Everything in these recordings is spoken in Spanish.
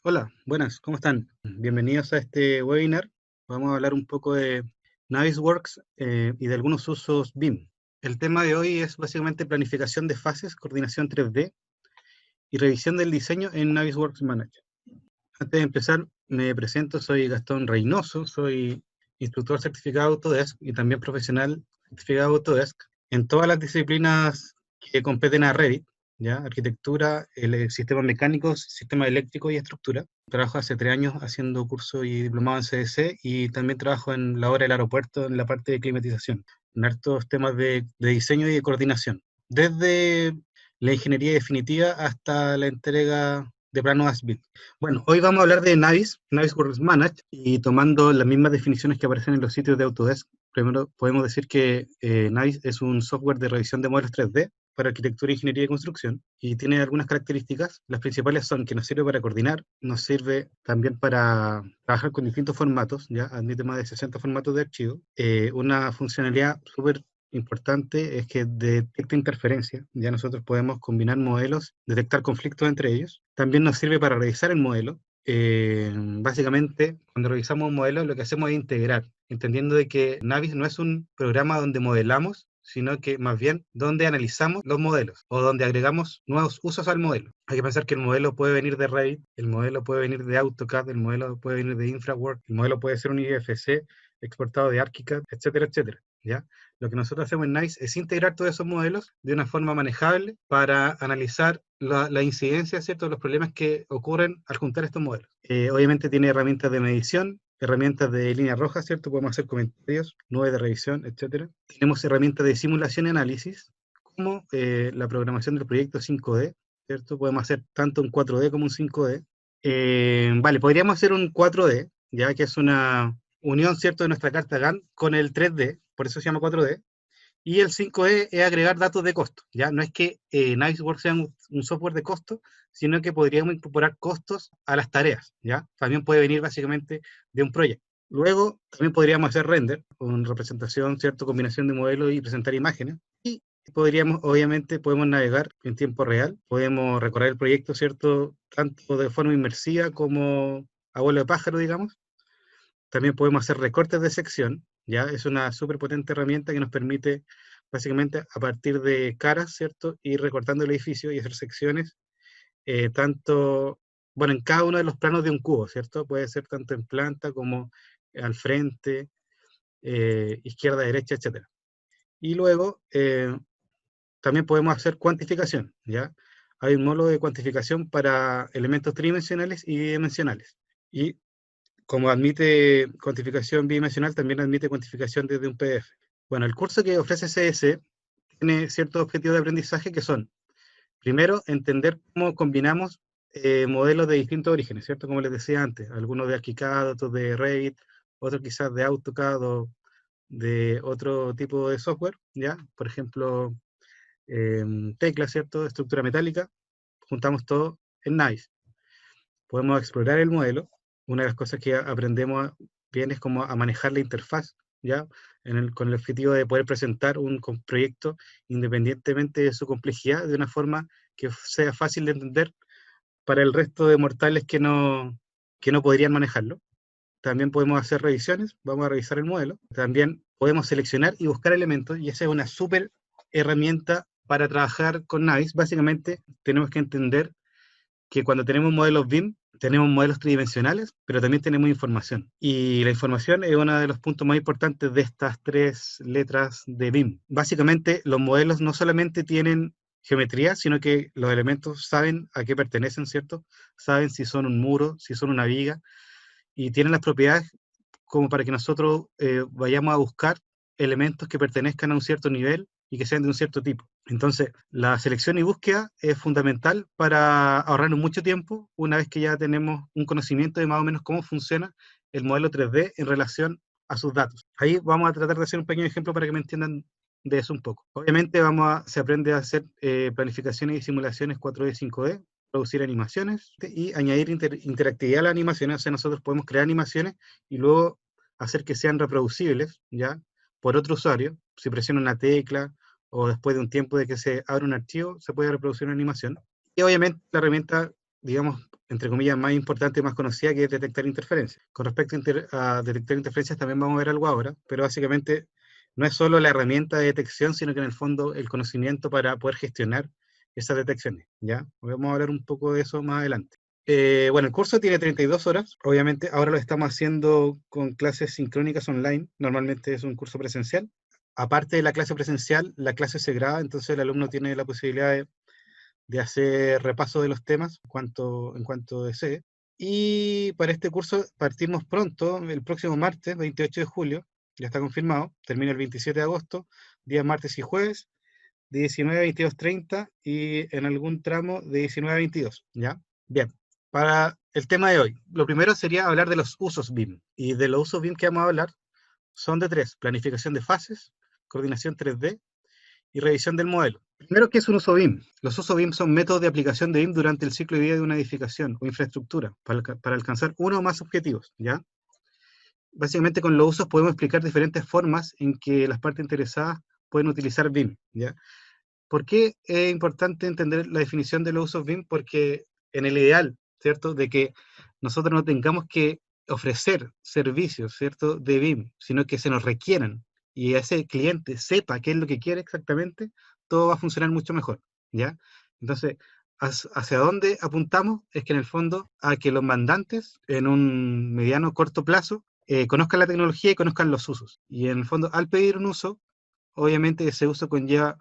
Hola, buenas, ¿cómo están? Bienvenidos a este webinar. Vamos a hablar un poco de Navisworks y de algunos usos BIM. El tema de hoy es básicamente planificación de fases, coordinación 3D y revisión del diseño en Navisworks Manager. Antes de empezar, me presento, soy Gastón Reynoso, soy instructor certificado Autodesk y también profesional certificado Autodesk en todas las disciplinas que competen a Revit, ¿ya? Arquitectura, sistemas mecánicos, sistemas eléctricos y estructura. Trabajo hace 3 años haciendo curso y diplomado en CDC y también trabajo en la obra del aeropuerto en la parte de climatización, en hartos temas de diseño y de coordinación. Desde la ingeniería definitiva hasta la entrega de planos as-built. Bueno, hoy vamos a hablar de Navisworks Manage, y tomando las mismas definiciones que aparecen en los sitios de Autodesk. Primero podemos decir que Navis es un software de revisión de modelos 3D para arquitectura, ingeniería y construcción, y tiene algunas características. Las principales son que nos sirve para coordinar, nos sirve también para trabajar con distintos formatos, ya admite más de 60 formatos de archivo. Una funcionalidad súper importante es que detecta interferencia. Ya nosotros podemos combinar modelos, detectar conflictos entre ellos. También nos sirve para revisar el modelo. Básicamente, cuando revisamos un modelo, lo que hacemos es integrar, entendiendo de que Navis no es un programa donde modelamos, sino que más bien donde analizamos los modelos o donde agregamos nuevos usos al modelo. Hay que pensar que el modelo puede venir de Revit, el modelo puede venir de AutoCAD, el modelo puede venir de InfraWorks, el modelo puede ser un IFC exportado de ArchiCAD, etcétera, etcétera, ¿ya? Lo que nosotros hacemos en NICE es integrar todos esos modelos de una forma manejable para analizar la incidencia, ¿cierto?, de los problemas que ocurren al juntar estos modelos. Obviamente tiene herramientas de medición, herramientas de línea roja, ¿cierto? Podemos hacer comentarios, nubes de revisión, etcétera. Tenemos herramientas de simulación y análisis, como la programación del proyecto 5D, ¿cierto? Podemos hacer tanto un 4D como un 5D. Vale, podríamos hacer un 4D, ya que es una unión, ¿cierto?, de nuestra carta GAN con el 3D, por eso se llama 4D. Y el 5D es agregar datos de costo, ¿ya? No es que Navisworks sea un software de costo, sino que podríamos incorporar costos a las tareas, ¿ya? También puede venir básicamente de un proyecto. Luego, también podríamos hacer render, con representación, ¿cierto?, combinación de modelos y presentar imágenes. Y podríamos, obviamente, podemos navegar en tiempo real, podemos recorrer el proyecto, ¿cierto?, tanto de forma inmersiva como a vuelo de pájaro, digamos. También podemos hacer recortes de sección, ¿ya? Es una súper potente herramienta que nos permite, básicamente, a partir de caras, ¿cierto?, ir recortando el edificio y hacer secciones, tanto, bueno, en cada uno de los planos de un cubo, ¿cierto? Puede ser tanto en planta como al frente, izquierda, derecha, etcétera. Y luego, también podemos hacer cuantificación, ¿ya? Hay un módulo de cuantificación para elementos tridimensionales y bidimensionales. Y como admite cuantificación bidimensional, también admite cuantificación desde un PDF. Bueno, el curso que ofrece CS tiene ciertos objetivos de aprendizaje que son, primero, entender cómo combinamos modelos de distintos orígenes, ¿cierto? Como les decía antes, algunos de ArchiCAD, otros de Revit, otros quizás de AutoCAD o de otro tipo de software, ¿ya? Por ejemplo, tecla, ¿cierto? Estructura metálica, juntamos todo en NICE. Podemos explorar el modelo. Una de las cosas que aprendemos bien es cómo a manejar la interfaz, ¿ya? Con el objetivo de poder presentar un proyecto independientemente de su complejidad, de una forma que sea fácil de entender para el resto de mortales que no podrían manejarlo. También podemos hacer revisiones, vamos a revisar el modelo. También podemos seleccionar y buscar elementos, y esa es una súper herramienta para trabajar con Navis. Básicamente tenemos que entender que cuando tenemos modelos BIM, tenemos modelos tridimensionales, pero también tenemos información. Y la información es uno de los puntos más importantes de estas 3 letras de BIM. Básicamente, los modelos no solamente tienen geometría, sino que los elementos saben a qué pertenecen, ¿cierto? Saben si son un muro, si son una viga, y tienen las propiedades como para que nosotros vayamos a buscar elementos que pertenezcan a un cierto nivel y que sean de un cierto tipo. Entonces, la selección y búsqueda es fundamental para ahorrarnos mucho tiempo una vez que ya tenemos un conocimiento de más o menos cómo funciona el modelo 3D en relación a sus datos. Ahí vamos a tratar de hacer un pequeño ejemplo para que me entiendan de eso un poco. Obviamente se aprende a hacer planificaciones y simulaciones 4D, 5D, producir animaciones y añadir interactividad a las animaciones. O sea, nosotros podemos crear animaciones y luego hacer que sean reproducibles, ¿ya?, por otro usuario. Si presiona una tecla o después de un tiempo de que se abre un archivo, se puede reproducir una animación. Y obviamente la herramienta, digamos, entre comillas, más importante y más conocida, que es detectar interferencias. Con respecto a detectar interferencias también vamos a ver algo ahora, pero básicamente no es solo la herramienta de detección, sino que en el fondo el conocimiento para poder gestionar esas detecciones, ¿ya? Vamos a hablar un poco de eso más adelante. Bueno, el curso tiene 32 horas, obviamente ahora lo estamos haciendo con clases sincrónicas online, normalmente es un curso presencial. Aparte de la clase presencial, la clase se graba, entonces el alumno tiene la posibilidad de hacer repaso de los temas en cuanto desee. Y para este curso partimos pronto, el próximo martes, 28 de julio, ya está confirmado, termina el 27 de agosto, días martes y jueves, de 19 a 22:30 y en algún tramo de 19 a 22, ¿ya? Bien, para el tema de hoy, lo primero sería hablar de los usos BIM. Y de los usos BIM que vamos a hablar son de tres: planificación de fases, coordinación 3D y revisión del modelo. Primero, ¿qué es un uso BIM? Los usos BIM son métodos de aplicación de BIM durante el ciclo de vida de una edificación o infraestructura para alcanzar uno o más objetivos, ¿ya? Básicamente con los usos podemos explicar diferentes formas en que las partes interesadas pueden utilizar BIM, ¿ya? ¿Por qué es importante entender la definición de los usos BIM? Porque en el ideal, ¿cierto?, de que nosotros no tengamos que ofrecer servicios, ¿cierto?, de BIM, sino que se nos requieran y ese cliente sepa qué es lo que quiere exactamente, todo va a funcionar mucho mejor, ¿ya? Entonces, ¿hacia dónde apuntamos? Es que en el fondo a que los mandantes en un mediano corto plazo conozcan la tecnología y conozcan los usos. Y en el fondo, al pedir un uso, obviamente ese uso conlleva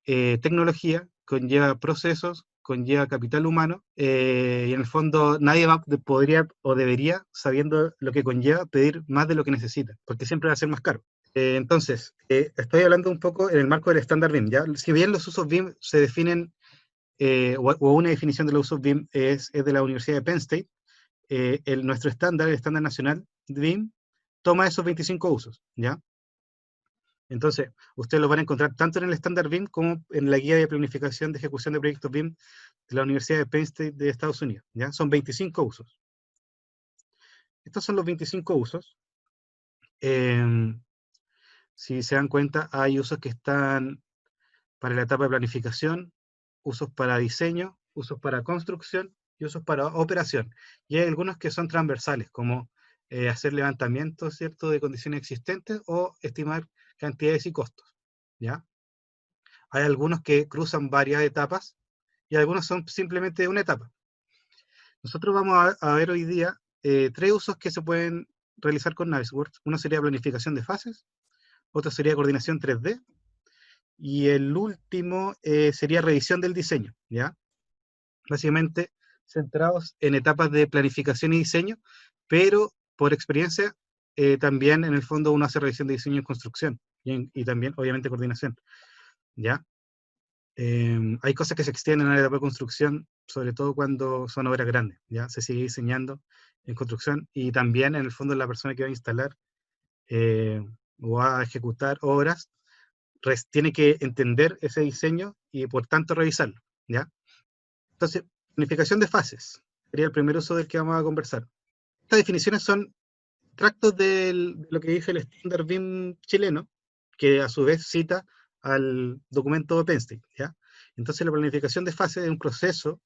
tecnología, conlleva procesos, conlleva capital humano, y en el fondo nadie podría o debería, sabiendo lo que conlleva, pedir más de lo que necesita, porque siempre va a ser más caro. Entonces, estoy hablando un poco en el marco del estándar BIM, ¿ya? Si bien los usos BIM se definen, o una definición de los usos BIM es de la Universidad de Penn State, nuestro estándar, el estándar nacional de BIM, toma esos 25 usos, ¿ya? Entonces, ustedes lo van a encontrar tanto en el estándar BIM como en la guía de planificación de ejecución de proyectos BIM de la Universidad de Penn State de Estados Unidos, ¿ya? Son 25 usos. Estos son los 25 usos. Si se dan cuenta, hay usos que están para la etapa de planificación, usos para diseño, usos para construcción y usos para operación. Y hay algunos que son transversales, como hacer levantamientos, ¿cierto?, de condiciones existentes o estimar cantidades y costos, ¿ya? Hay algunos que cruzan varias etapas y algunos son simplemente una etapa. Nosotros vamos a ver hoy día tres usos que se pueden realizar con Navisworks. Uno sería planificación de fases, otro sería coordinación 3D y el último sería revisión del diseño, ¿ya? Básicamente centrados en etapas de planificación y diseño, pero por experiencia también en el fondo uno hace revisión de diseño en construcción y también obviamente coordinación, ¿ya? Hay cosas que se extienden en la etapa de construcción, sobre todo cuando son obras grandes, ¿ya? Se sigue diseñando en construcción y también en el fondo la persona que va a instalar eh, o va a ejecutar obras tiene que entender ese diseño y por tanto revisarlo, ¿ya? Entonces, planificación de fases sería el primer uso del que vamos a conversar. Estas definiciones son tractos de lo que dice el estándar BIM chileno, que a su vez cita al documento de Penn State, ¿ya? Entonces la planificación de fases es un proceso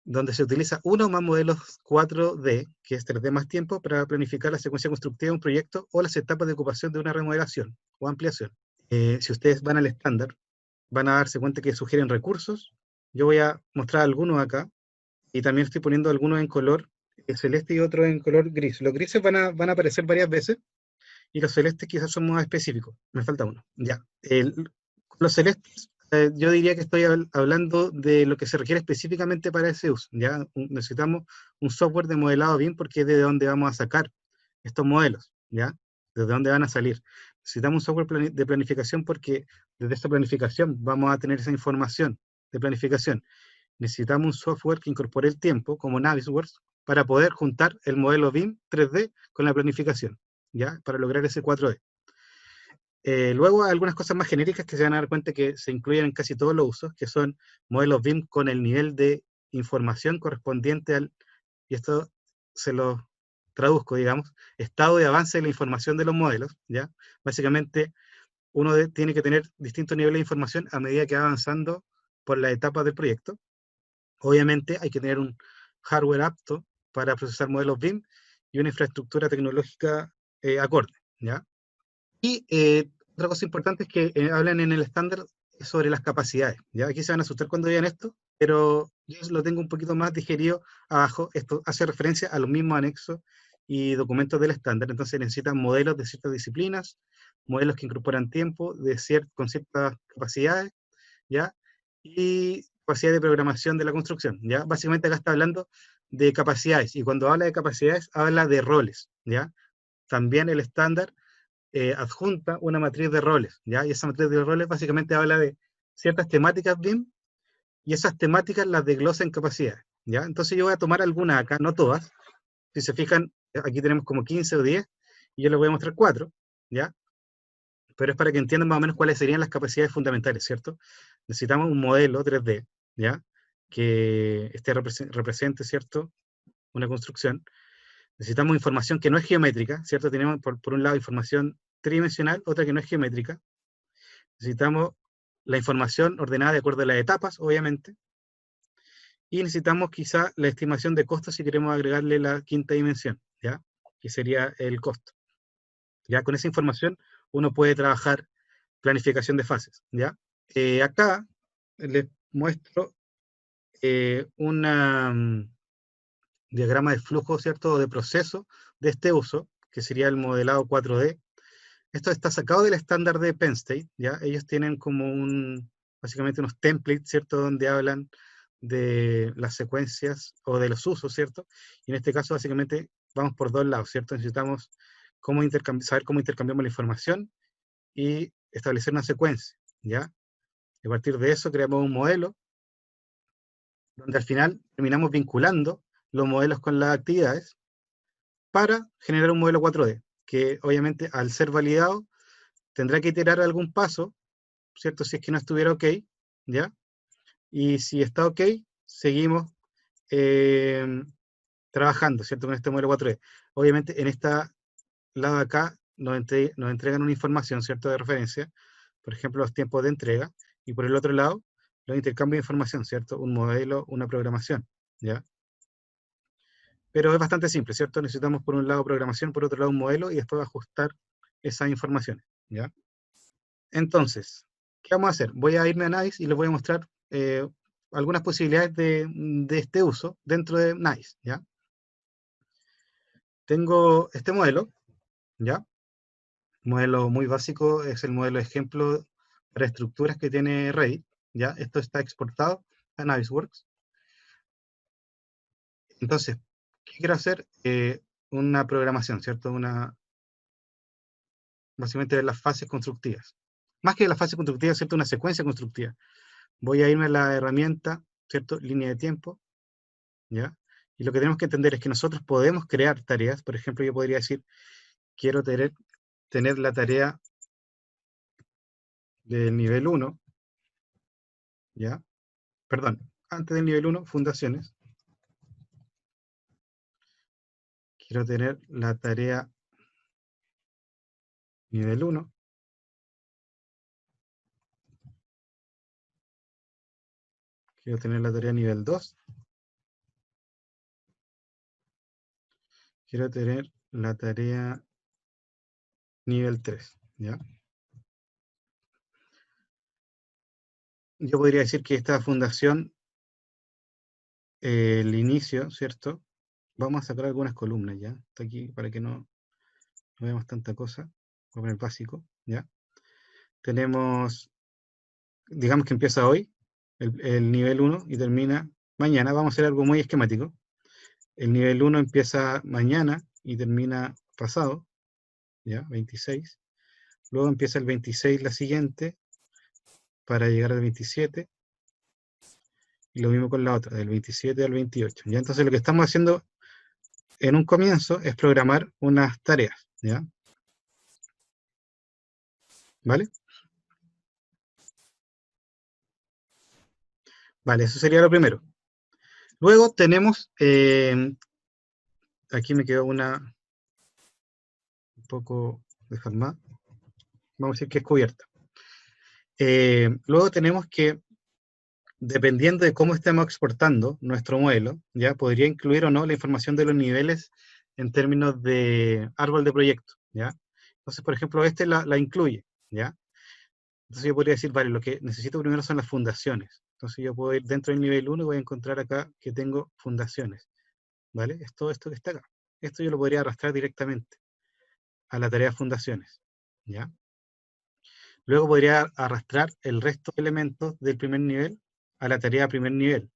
donde se utiliza uno o más modelos 4D, que es 3D más tiempo, para planificar la secuencia constructiva de un proyecto o las etapas de ocupación de una remodelación o ampliación. Si ustedes van al estándar, van a darse cuenta que sugieren recursos. Yo voy a mostrar algunos acá, y también estoy poniendo algunos en color celeste y otros en color gris. Los grises van a aparecer varias veces, y los celestes quizás son más específicos. Me falta uno. Ya. Los celestes, yo diría que estoy hablando de lo que se requiere específicamente para ese uso. ¿Ya? Necesitamos un software de modelado BIM porque es de donde vamos a sacar estos modelos, ¿ya? Desde dónde van a salir. Necesitamos un software de planificación porque desde esta planificación vamos a tener esa información de planificación. Necesitamos un software que incorpore el tiempo, como Navisworks, para poder juntar el modelo BIM 3D con la planificación, ¿ya? Para lograr ese 4D. Luego hay algunas cosas más genéricas que se van a dar cuenta que se incluyen en casi todos los usos, que son modelos BIM con el nivel de información correspondiente al, y esto se lo traduzco, digamos, estado de avance de la información de los modelos, ¿ya? Básicamente, uno tiene que tener distintos niveles de información a medida que va avanzando por la etapa del proyecto. Obviamente hay que tener hardware apto para procesar modelos BIM y una infraestructura tecnológica acorde, ¿ya? Y otra cosa importante es que hablan en el estándar sobre las capacidades, ¿ya? Aquí se van a asustar cuando vean esto, pero yo lo tengo un poquito más digerido abajo. Esto hace referencia a los mismos anexos y documentos del estándar. Entonces necesitan modelos de ciertas disciplinas, modelos que incorporan tiempo con ciertas capacidades, ¿ya? Y capacidad de programación de la construcción, ¿ya? Básicamente acá está hablando de capacidades, y cuando habla de capacidades, habla de roles, ¿ya? También el estándar adjunta una matriz de roles, ¿ya? Y esa matriz de roles básicamente habla de ciertas temáticas BIM, y esas temáticas las desglosa en capacidades, ¿ya? Entonces yo voy a tomar algunas acá, no todas. Si se fijan, aquí tenemos como 15 o 10, y yo les voy a mostrar 4, ¿ya? Pero es para que entiendan más o menos cuáles serían las capacidades fundamentales, ¿cierto? Necesitamos un modelo 3D, ¿ya? Que represente, ¿cierto? Una construcción. Necesitamos información que no es geométrica, ¿cierto? Tenemos por un lado información tridimensional, otra que no es geométrica. Necesitamos la información ordenada de acuerdo a las etapas, obviamente. Y necesitamos quizá la estimación de costos si queremos agregarle la quinta dimensión, ¿ya? Que sería el costo. Ya con esa información uno puede trabajar planificación de fases, ¿ya? Acá les muestro un diagrama de flujo, ¿cierto? O de proceso de este uso, que sería el modelado 4D. Esto está sacado del estándar de Penn State, ¿ya? Ellos tienen como básicamente unos templates, ¿cierto? Donde hablan de las secuencias o de los usos, ¿cierto? Y en este caso, básicamente, vamos por dos lados, ¿cierto? Necesitamos saber cómo intercambiamos la información y establecer una secuencia, ¿ya? Y a partir de eso creamos un modelo donde al final terminamos vinculando los modelos con las actividades para generar un modelo 4D, que obviamente al ser validado tendrá que iterar algún paso, ¿cierto? Si es que no estuviera ok, ¿ya? Y si está ok, seguimos eh, trabajando, ¿cierto? Con este modelo 4D. Obviamente en esta lado de acá nos entregan una información, ¿cierto? De referencia, por ejemplo, los tiempos de entrega, y por el otro lado, los intercambios de información, ¿cierto? Un modelo, una programación, ¿ya? Pero es bastante simple, ¿cierto? Necesitamos por un lado programación, por otro lado un modelo, y después ajustar esas informaciones, ¿ya? Entonces, ¿qué vamos a hacer? Voy a irme a NICE y les voy a mostrar algunas posibilidades de este uso dentro de NICE, ¿ya? Tengo este modelo, ¿ya? Modelo muy básico, es el modelo ejemplo para estructuras que tiene Revit, ¿ya? Esto está exportado a Navisworks. Entonces, ¿qué quiero hacer? Una programación, ¿cierto? Básicamente de las fases constructivas. Más que de las fases constructivas, ¿cierto? Una secuencia constructiva. Voy a irme a la herramienta, ¿cierto? Línea de tiempo, ¿ya? Y lo que tenemos que entender es que nosotros podemos crear tareas. Por ejemplo, yo podría decir, quiero tener la tarea del nivel 1, ¿ya? Perdón, antes del nivel 1, fundaciones. Quiero tener la tarea nivel 1. Quiero tener la tarea nivel 2. Quiero tener la tarea nivel 3, ¿ya? Yo podría decir que esta fundación, el inicio, ¿cierto? Vamos a sacar algunas columnas, ¿ya? Está aquí para que no veamos tanta cosa. Voy a poner básico, ¿ya? Tenemos, digamos que empieza hoy, el nivel 1 y termina mañana. Vamos a hacer algo muy esquemático. El nivel 1 empieza mañana y termina pasado, ¿ya? 26. Luego empieza el 26 la siguiente para llegar al 27. Y lo mismo con la otra, del 27 al 28. ¿Ya? Entonces lo que estamos haciendo en un comienzo es programar unas tareas, ¿ya? ¿Vale? Vale, eso sería lo primero. Luego tenemos, aquí me quedó una un poco deformada, vamos a decir que es cubierta. Luego tenemos que dependiendo de cómo estemos exportando nuestro modelo, ya podría incluir o no la información de los niveles en términos de árbol de proyecto, ¿ya? Entonces, por ejemplo, este la incluye, ¿ya? Entonces yo podría decir, vale, lo que necesito primero son las fundaciones. Entonces yo puedo ir dentro del nivel 1 y voy a encontrar acá que tengo fundaciones, ¿vale? Es todo esto que está acá. Esto yo lo podría arrastrar directamente a la tarea fundaciones, ¿ya? Luego podría arrastrar el resto de elementos del primer nivel a la tarea primer nivel.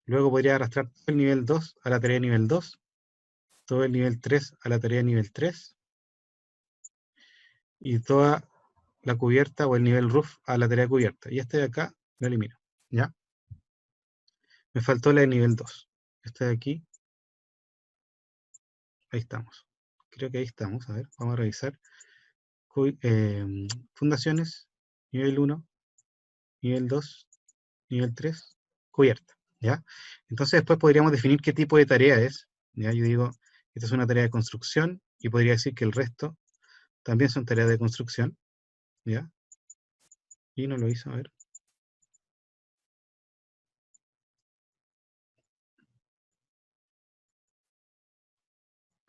Luego podría arrastrar todo el nivel 2 a la tarea nivel 2, todo el nivel 3 a la tarea nivel 3 y toda la cubierta o el nivel roof a la tarea cubierta. Y este de acá lo elimino, ¿ya? Me faltó la de nivel 2. Este de aquí, ahí estamos. Creo que ahí estamos, a ver, vamos a revisar. Fundaciones, nivel 1, nivel 2, nivel 3, cubierta, ¿ya? Entonces después podríamos definir qué tipo de tarea es, ¿ya? Yo digo, esta es una tarea de construcción y podría decir que el resto también son tareas de construcción, ¿ya? Y no lo hizo, a ver.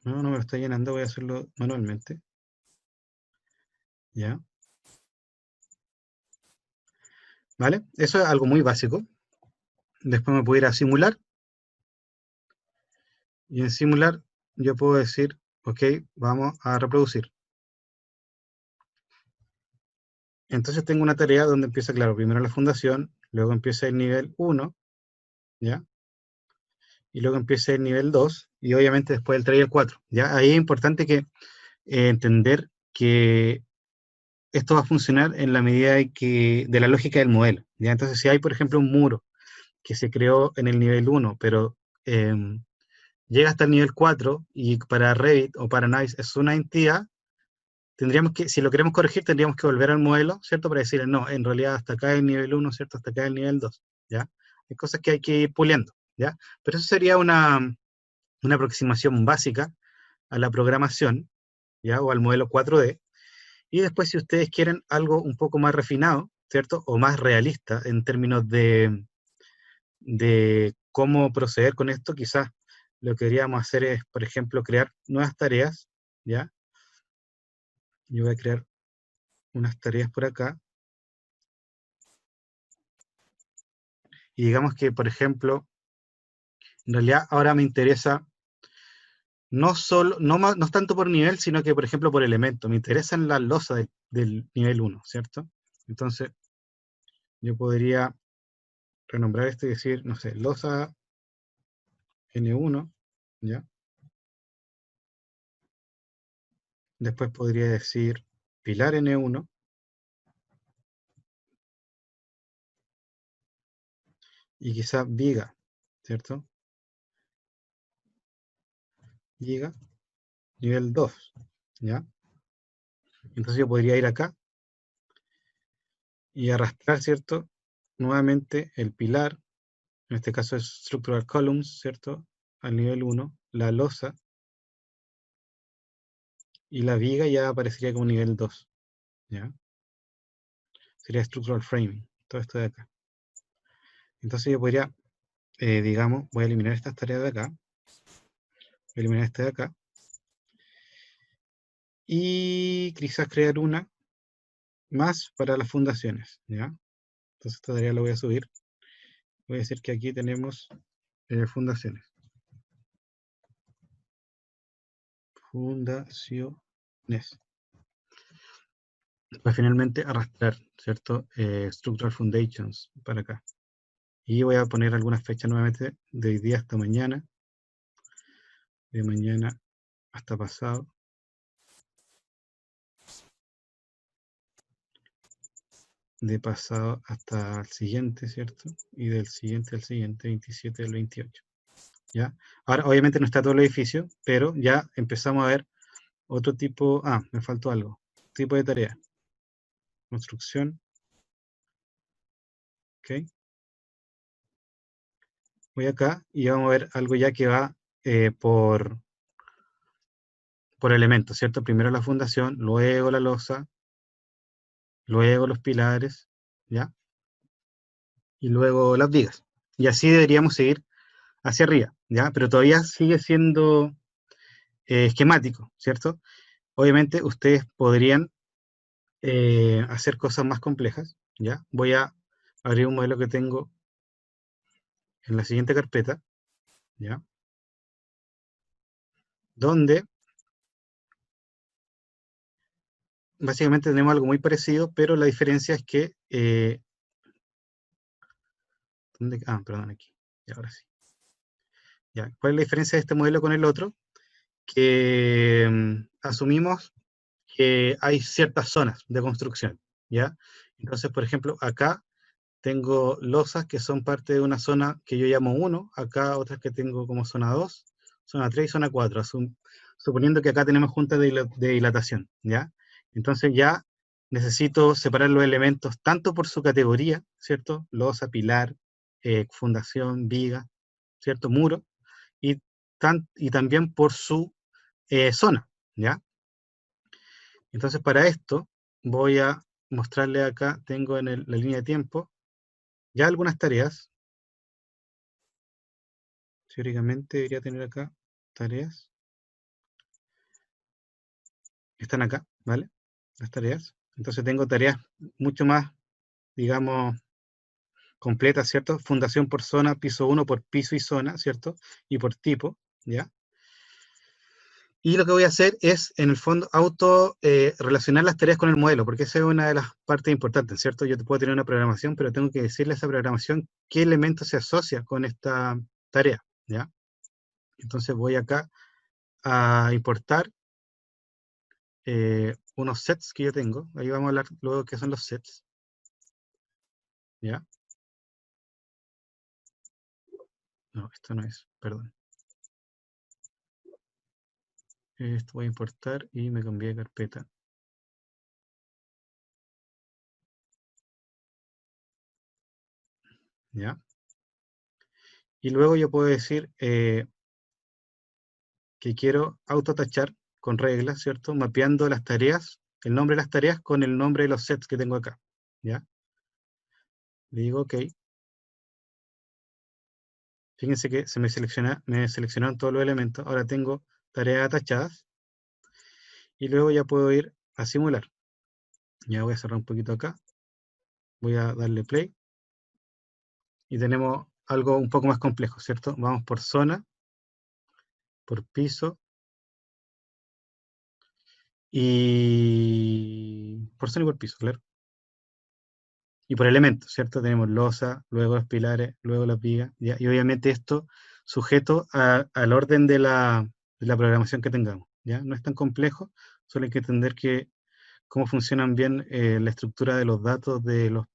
No, no me lo está llenando, voy a hacerlo manualmente, ¿ya? ¿Vale? Eso es algo muy básico. Después me puedo ir a simular, y en simular yo puedo decir, ok, vamos a reproducir. Entonces tengo una tarea donde empieza, claro, primero la fundación, luego empieza el nivel 1, ¿ya? Y luego empieza el nivel 2, y obviamente después el 3 y el 4, ¿ya? Ahí es importante que entender que esto va a funcionar en la medida de la lógica del modelo, ¿ya? Entonces, si hay, por ejemplo, un muro que se creó en el nivel 1, pero llega hasta el nivel 4, y para Revit o para Nice es una entidad, tendríamos que, si lo queremos corregir, tendríamos que volver al modelo, ¿cierto? Para decirle, no, en realidad hasta acá es el nivel 1, ¿cierto? Hasta acá es el nivel 2, ¿ya? Hay cosas que hay que ir puliendo, ¿ya? Pero eso sería una aproximación básica a la programación, ¿ya? O al modelo 4D. Y después, si ustedes quieren algo un poco más refinado, ¿cierto? O más realista en términos de cómo proceder con esto, quizás lo que queríamos hacer es, por ejemplo, crear nuevas tareas, ¿ya? Yo voy a crear unas tareas por acá. Y digamos que, por ejemplo, en realidad ahora me interesa no solo, no es tanto por nivel, sino que, por ejemplo, por elemento. Me interesan las losas del nivel 1, ¿cierto? Entonces, yo podría renombrar esto y decir, no sé, losa N1, ¿ya? Después podría decir pilar N1, y quizá viga, ¿cierto? Viga, nivel 2, ¿ya? Entonces yo podría ir acá y arrastrar, ¿cierto? Nuevamente el pilar, en este caso es Structural Columns, ¿cierto? Al nivel 1, la losa, y la viga ya aparecería como nivel 2, ¿ya? Sería Structural Framing, todo esto de acá. Entonces yo podría, digamos, voy a eliminar estas tareas de acá, voy a eliminar esta de acá, y quizás crear una más para las fundaciones, ¿ya? Entonces esta tarea la voy a subir. Voy a decir que aquí tenemos fundaciones. Fundaciones. Para finalmente arrastrar, ¿cierto? Structural Foundations para acá. Y voy a poner algunas fechas nuevamente de hoy día hasta mañana. De mañana hasta pasado. De pasado hasta el siguiente, ¿cierto? Y del siguiente al siguiente, 27 del 28. ¿Ya? Ahora, obviamente no está todo el edificio, pero ya empezamos a ver otro tipo. Ah, me faltó algo. Tipo de tarea. Construcción. ¿Ok? Voy acá y vamos a ver algo ya que va por elementos, ¿cierto? Primero la fundación, luego la losa, luego los pilares, ¿ya? y luego las vigas. Y así deberíamos seguir hacia arriba, ¿ya? Pero todavía sigue siendo esquemático, ¿cierto? Obviamente ustedes podrían hacer cosas más complejas, ¿ya? Voy a abrir un modelo que tengo en la siguiente carpeta, ¿ya? Donde básicamente tenemos algo muy parecido, pero la diferencia es que... perdón, aquí. Y ahora sí. ¿Ya? ¿Cuál es la diferencia de este modelo con el otro? Que asumimos que hay ciertas zonas de construcción, ¿ya? Entonces, por ejemplo, acá tengo losas que son parte de una zona que yo llamo 1, acá otras que tengo como zona 2, zona 3 y zona 4, suponiendo que acá tenemos juntas de dilatación, ¿ya? Entonces ya necesito separar los elementos tanto por su categoría, ¿cierto? Losa, pilar, fundación, viga, ¿cierto? Muro, y, y también por su zona, ¿ya? Entonces para esto voy a mostrarle acá, tengo en la línea de tiempo, ya algunas tareas. Teóricamente debería tener acá tareas. Están acá, ¿vale? Las tareas. Entonces tengo tareas mucho más, digamos, completas, ¿cierto? Fundación por zona, piso 1 por piso y zona, ¿cierto? Y por tipo, ¿ya? Y lo que voy a hacer es, en el fondo, relacionar las tareas con el modelo, porque esa es una de las partes importantes, ¿cierto? Yo te puedo tener una programación, pero tengo que decirle a esa programación qué elemento se asocia con esta tarea, ¿ya? Entonces voy acá a importar unos sets que yo tengo. Ahí vamos a hablar luego qué son los sets. ¿Ya? No, esto no es, perdón. Esto voy a importar y me cambié de carpeta. ¿Ya? Y luego yo puedo decir que quiero autotachar con reglas, ¿cierto? Mapeando las tareas, el nombre de las tareas con el nombre de los sets que tengo acá. ¿Ya? Le digo OK. Fíjense que me seleccionaron todos los elementos. Ahora tengo tareas atachadas. Y luego ya puedo ir a simular. Ya voy a cerrar un poquito acá. Voy a darle play. Y tenemos algo un poco más complejo, ¿cierto? Vamos por zona, por piso, y por zona y por piso, claro. Y por elementos, ¿cierto? Tenemos losa, luego los pilares, luego las vigas, ¿ya? Y obviamente esto sujeto al orden de la programación que tengamos, ¿ya? No es tan complejo, solo hay que entender cómo funcionan bien la estructura de los datos de los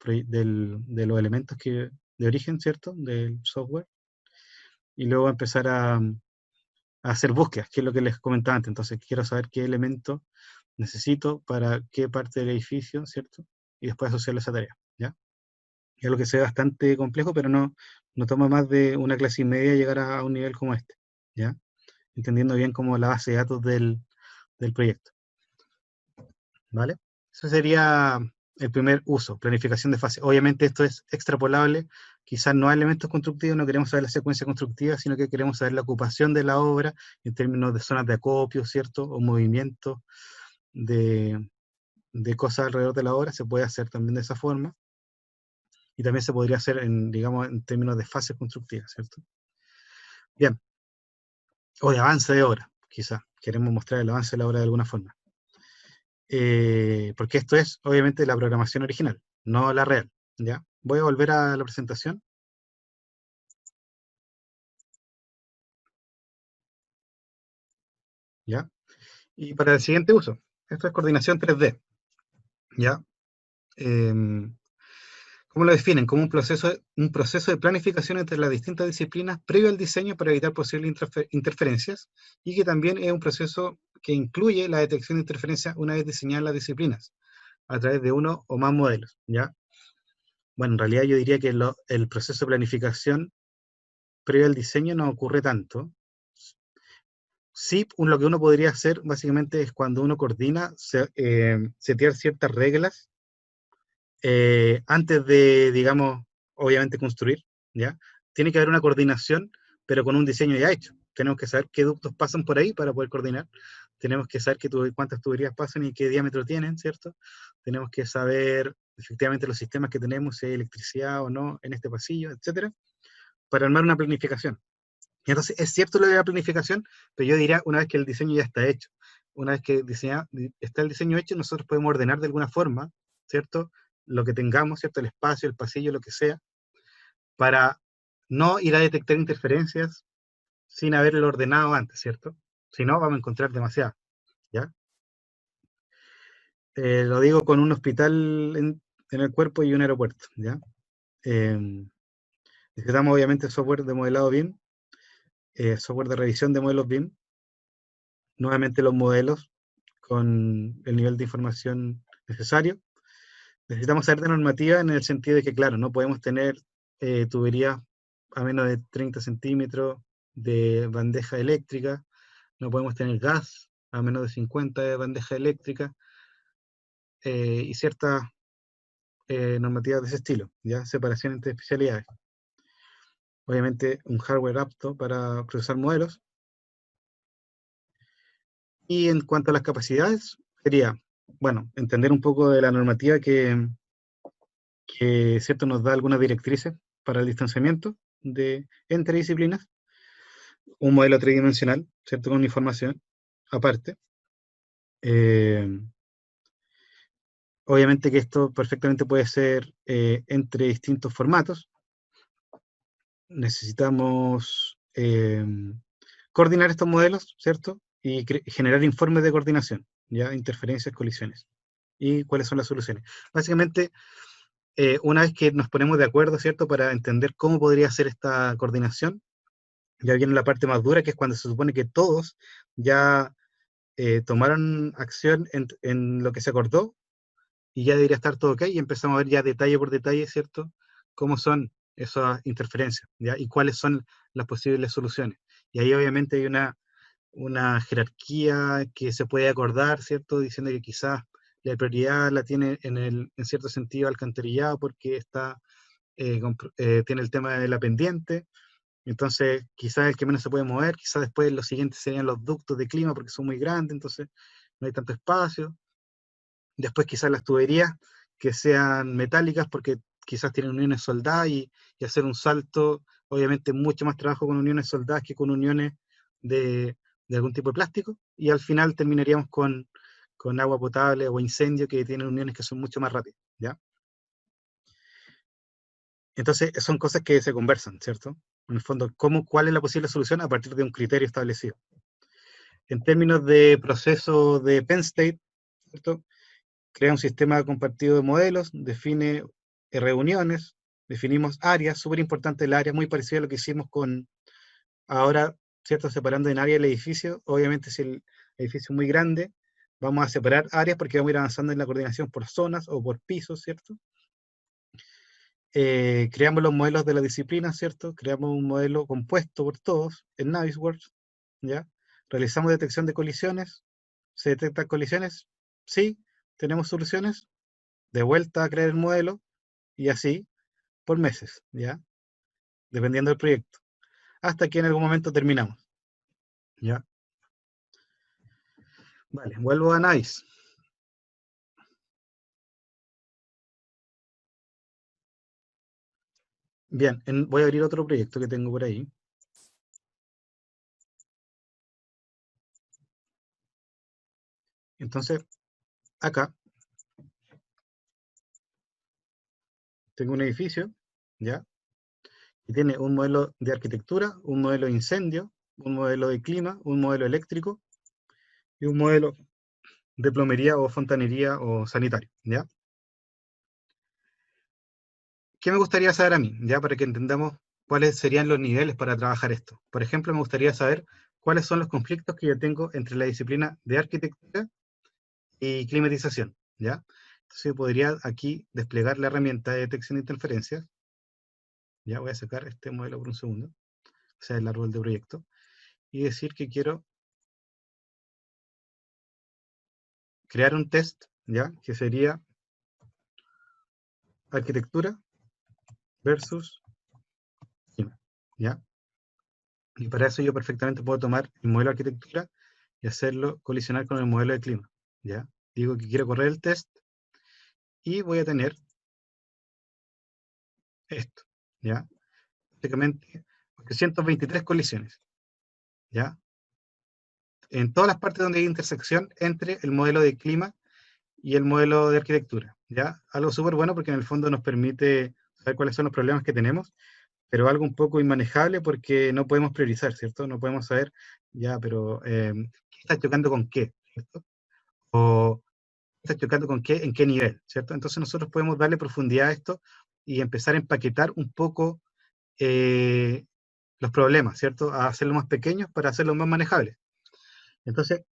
elementos de origen, ¿cierto? Del software. Y luego empezar a hacer búsquedas, que es lo que les comentaba antes. Entonces quiero saber qué elemento necesito para qué parte del edificio, ¿cierto? Y después asociarle esa tarea, ¿ya? Es algo que sea bastante complejo, pero no toma más de una clase y media llegar a un nivel como este, ¿ya? Entendiendo bien como la base de datos del proyecto, ¿vale? Ese sería el primer uso, planificación de fase. Obviamente esto es extrapolable, quizás no a elementos constructivos, no queremos saber la secuencia constructiva, sino que queremos saber la ocupación de la obra en términos de zonas de acopio, ¿cierto? O movimiento de, de cosas alrededor de la obra, se puede hacer también de esa forma. Y también se podría hacer, digamos, en términos de fases constructivas, ¿cierto? Bien, o de avance de obra, quizás. Queremos mostrar el avance de la obra de alguna forma. Porque esto es, obviamente, la programación original, no la real, ¿ya? Voy a volver a la presentación, ¿ya? Y para el siguiente uso, esto es coordinación 3D, ¿ya? ¿Cómo lo definen? Como un proceso de planificación entre las distintas disciplinas previo al diseño para evitar posibles interferencias, y que también es un proceso que incluye la detección de interferencias una vez diseñadas las disciplinas, a través de uno o más modelos, ¿ya? Bueno, en realidad yo diría que el proceso de planificación previo al diseño no ocurre tanto. Sí, lo que uno podría hacer básicamente es cuando uno coordina, setear ciertas reglas antes de, digamos, obviamente construir, ¿ya? Tiene que haber una coordinación, pero con un diseño ya hecho. Tenemos que saber qué ductos pasan por ahí para poder coordinar. Tenemos que saber cuántas tuberías pasan y qué diámetro tienen, ¿cierto? Tenemos que saber efectivamente los sistemas que tenemos, si hay electricidad o no en este pasillo, etcétera, para armar una planificación. Y entonces, es cierto lo de la planificación, pero yo diría, una vez que el diseño ya está hecho, una vez que está el diseño hecho, nosotros podemos ordenar de alguna forma, ¿cierto? Lo que tengamos, ¿cierto? El espacio, el pasillo, lo que sea, para no ir a detectar interferencias sin haberlo ordenado antes, ¿cierto? Si no, vamos a encontrar demasiado, ¿ya? Lo digo con un hospital en el cuerpo y un aeropuerto, ¿ya? Eh, Necesitamos obviamente software de modelado BIM, software de revisión de modelos BIM, nuevamente los modelos con el nivel de información necesario. Necesitamos saber de normativa en el sentido de que, claro, no podemos tener tuberías a menos de 30 centímetros de bandeja eléctrica, no podemos tener gas a menos de 50 de bandeja eléctrica, y ciertas normativas de ese estilo, ya separación entre especialidades. Obviamente un hardware apto para procesar modelos. Y en cuanto a las capacidades, sería, bueno, entender un poco de la normativa que cierto, nos da algunas directrices para el distanciamiento entre disciplinas, un modelo tridimensional, ¿cierto? Con información aparte. Eh, Obviamente que esto perfectamente puede ser entre distintos formatos. Necesitamos coordinar estos modelos, ¿cierto? Y generar informes de coordinación, ya, interferencias, colisiones. Y cuáles son las soluciones. Básicamente, una vez que nos ponemos de acuerdo, ¿cierto? Para entender cómo podría ser esta coordinación, ya viene la parte más dura, que es cuando se supone que todos ya tomaron acción en lo que se acordó y ya debería estar todo ok, y empezamos a ver ya detalle por detalle, ¿cierto? Cómo son esas interferencias, ¿ya? Y cuáles son las posibles soluciones. Y ahí obviamente hay una jerarquía que se puede acordar, ¿cierto? Diciendo que quizás la prioridad la tiene en cierto sentido alcantarillado porque tiene el tema de la pendiente, entonces quizás el que menos se puede mover, quizás después los siguientes serían los ductos de clima porque son muy grandes, entonces no hay tanto espacio. Después quizás las tuberías que sean metálicas porque quizás tienen uniones soldadas y hacer un salto, obviamente mucho más trabajo con uniones soldadas que con uniones de algún tipo de plástico, y al final terminaríamos con agua potable o incendio que tienen uniones que son mucho más rápidas, ¿ya? Entonces son cosas que se conversan, ¿cierto? En el fondo, ¿cuál es la posible solución a partir de un criterio establecido? En términos de proceso de Penn State, ¿cierto? Crea un sistema compartido de modelos, define reuniones, definimos áreas, súper importante el área, muy parecido a lo que hicimos con ahora, ¿cierto? Separando en área el edificio. Obviamente si el edificio es muy grande, vamos a separar áreas porque vamos a ir avanzando en la coordinación por zonas o por pisos, ¿cierto? Creamos los modelos de la disciplina, ¿cierto? Creamos un modelo compuesto por todos en Navisworks, ¿ya? Realizamos detección de colisiones. ¿Se detectan colisiones? Sí. ¿Tenemos soluciones? De vuelta a crear el modelo, y así por meses, ¿ya? Dependiendo del proyecto. Hasta que en algún momento terminamos, ¿ya? Vale, vuelvo a Nice. Bien, voy a abrir otro proyecto que tengo por ahí. Entonces, acá tengo un edificio, ¿ya? Y tiene un modelo de arquitectura, un modelo de incendio, un modelo de clima, un modelo eléctrico y un modelo de plomería o fontanería o sanitario, ¿ya? ¿Qué me gustaría saber a mí, ya? Para que entendamos cuáles serían los niveles para trabajar esto. Por ejemplo, me gustaría saber cuáles son los conflictos que yo tengo entre la disciplina de arquitectura y climatización, ¿ya? Entonces podría aquí desplegar la herramienta de detección de interferencias. Ya voy a sacar este modelo por un segundo, o sea, el árbol de proyecto, y decir que quiero crear un test, ¿ya? Que sería arquitectura versus clima, ¿ya? Y para eso yo perfectamente puedo tomar el modelo de arquitectura y hacerlo colisionar con el modelo de clima, ¿ya? Digo que quiero correr el test y voy a tener esto, ¿ya? Básicamente 823 colisiones, ¿ya? En todas las partes donde hay intersección entre el modelo de clima y el modelo de arquitectura, ¿ya? Algo súper bueno porque en el fondo nos permite saber cuáles son los problemas que tenemos, pero algo un poco inmanejable porque no podemos priorizar, ¿cierto? No podemos saber, ya, pero ¿qué está chocando con qué? ¿Cierto? O ¿qué está chocando con qué, en qué nivel? ¿Cierto? Entonces nosotros podemos darle profundidad a esto y empezar a empaquetar un poco eh, los problemas, ¿cierto? A hacerlos más pequeños para hacerlos más manejables. Entonces,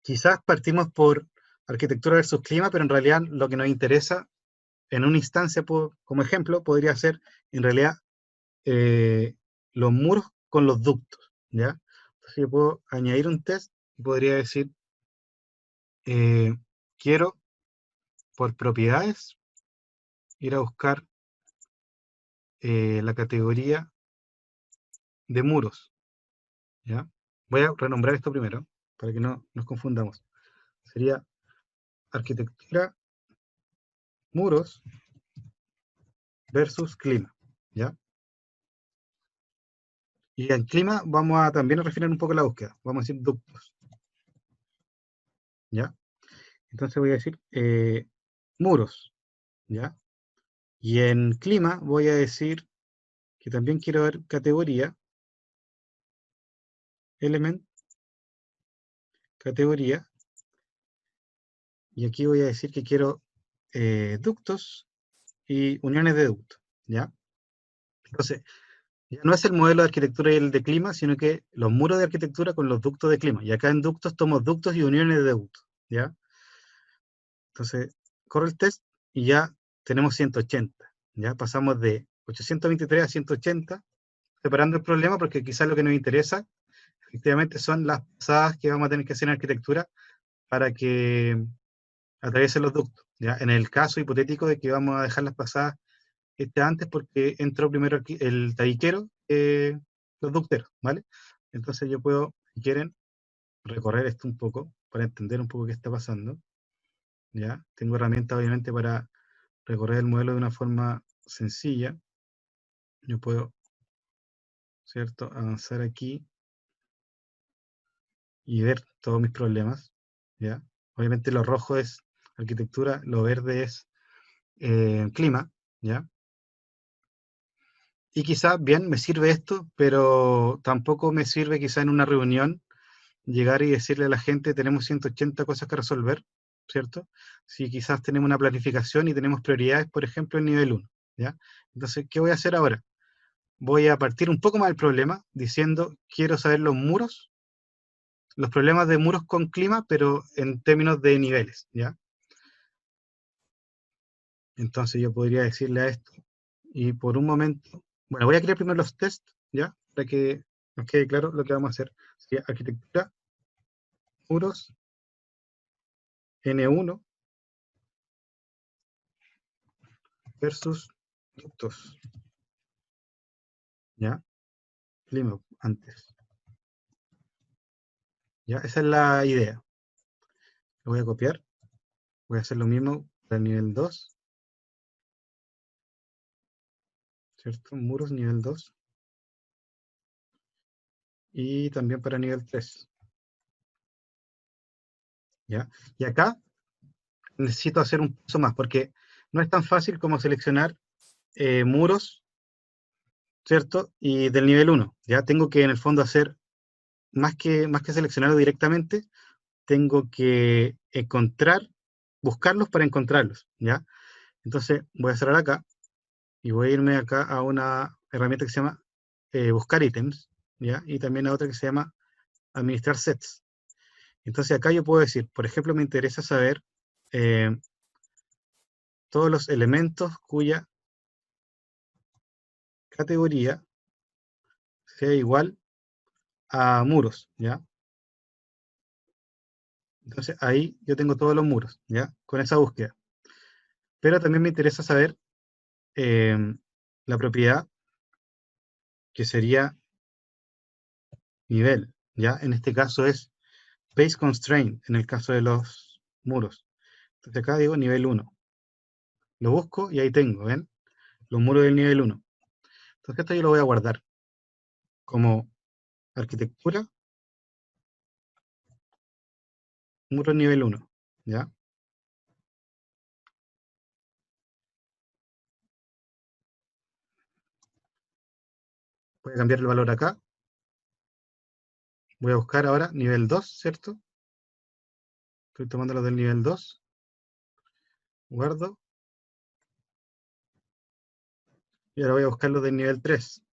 quizás partimos por arquitectura versus clima, pero en realidad lo que nos interesa en una instancia, como ejemplo, podría ser en realidad eh, los muros con los ductos, ¿ya? Entonces yo puedo añadir un test y podría decir, eh, quiero por propiedades ir a buscar la categoría de muros, ¿ya? Voy a renombrar esto primero, para que no nos confundamos. Sería arquitectura, muros versus clima, ¿ya? Y en clima vamos a también a refinar un poco la búsqueda. Vamos a decir ductos, ¿ya? Entonces voy a decir muros, ¿ya? Y en clima voy a decir que también quiero ver categoría, element, categoría, y aquí voy a decir que quiero ductos y uniones de ductos, ¿ya? Entonces, ya no es el modelo de arquitectura y el de clima, sino que los muros de arquitectura con los ductos de clima. Y acá en ductos tomo ductos y uniones de ductos, ¿ya? Entonces, corro el test y ya tenemos 180. Ya pasamos de 823 a 180, separando el problema porque quizás lo que nos interesa efectivamente son las pasadas que vamos a tener que hacer en arquitectura para que atraviesen los ductos. ¿Ya? En el caso hipotético de que vamos a dejar las pasadas antes porque entró primero el tabiquero los ducteros, ¿vale? Entonces yo puedo, si quieren, recorrer esto un poco para entender un poco qué está pasando. ¿Ya? Tengo herramientas obviamente para recorrer el modelo de una forma sencilla. Yo puedo, ¿cierto?, avanzar aquí y ver todos mis problemas, ¿ya? Obviamente lo rojo es arquitectura, lo verde es clima, ¿ya? Y quizás, bien, me sirve esto, pero tampoco me sirve quizá en una reunión llegar y decirle a la gente, tenemos 180 cosas que resolver, ¿cierto? Si quizás tenemos una planificación y tenemos prioridades, por ejemplo, en nivel 1, ¿ya? Entonces, ¿qué voy a hacer ahora? Voy a partir un poco más del problema diciendo, quiero saber los problemas de muros con clima, pero en términos de niveles, ¿ya? Entonces yo podría decirle a esto, y por un momento, bueno, voy a crear primero los tests, ¿ya? Para que nos quede claro lo que vamos a hacer. Sería arquitectura, muros, N1 versus ductos, ¿ya? Clima antes, ¿ya? Esa es la idea. Lo voy a copiar, voy a hacer lo mismo para el nivel 2, ¿cierto? Muros nivel 2 y también para nivel 3, ¿ya? Y acá necesito hacer un paso más, porque no es tan fácil como seleccionar muros, ¿cierto? Y del nivel 1, ¿ya? Tengo que en el fondo hacer, más que seleccionarlo directamente, tengo que buscarlos para encontrarlos, ¿ya? Entonces voy a cerrar acá y voy a irme acá a una herramienta que se llama buscar ítems, ¿ya? Y también a otra que se llama administrar sets. Entonces acá yo puedo decir, por ejemplo, me interesa saber eh, todos los elementos cuya categoría sea igual a muros, ¿ya? Entonces ahí yo tengo todos los muros, ¿ya? Con esa búsqueda. Pero también me interesa saber la propiedad que sería nivel, ¿ya? En este caso es base constraint, en el caso de los muros. Entonces acá digo nivel 1. Lo busco y ahí tengo, ¿ven? Los muros del nivel 1. Entonces esto yo lo voy a guardar como arquitectura, muro nivel 1, ¿ya? Voy a cambiar el valor acá. Voy a buscar ahora nivel 2, ¿cierto? Estoy tomando los del nivel 2. Guardo. Y ahora voy a buscar los del nivel 3.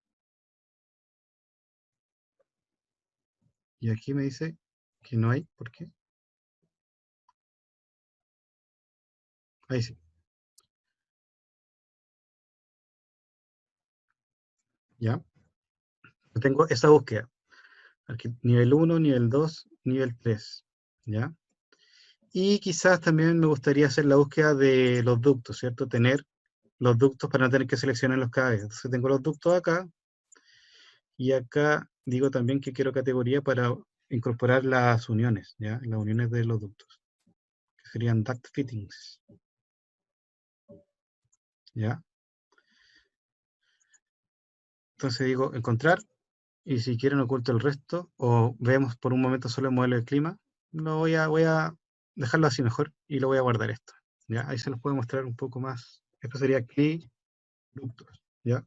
Y aquí me dice que no hay. ¿Por qué? Ahí sí. ¿Ya? Tengo esa búsqueda. Aquí, nivel 1, nivel 2, nivel 3. ¿Ya? Y quizás también me gustaría hacer la búsqueda de los ductos, ¿cierto? Tener los ductos para no tener que seleccionarlos cada vez. Entonces tengo los ductos acá. Y acá digo también que quiero categoría para incorporar las uniones, ¿ya? Las uniones de los ductos, que serían duct fittings, ¿ya? Entonces digo encontrar, y si quieren oculto el resto, o vemos por un momento solo el modelo de clima, voy a dejarlo así mejor, y lo voy a guardar esto, ¿ya? Ahí se los puedo mostrar un poco más. Esto sería CLI ductos, ¿ya?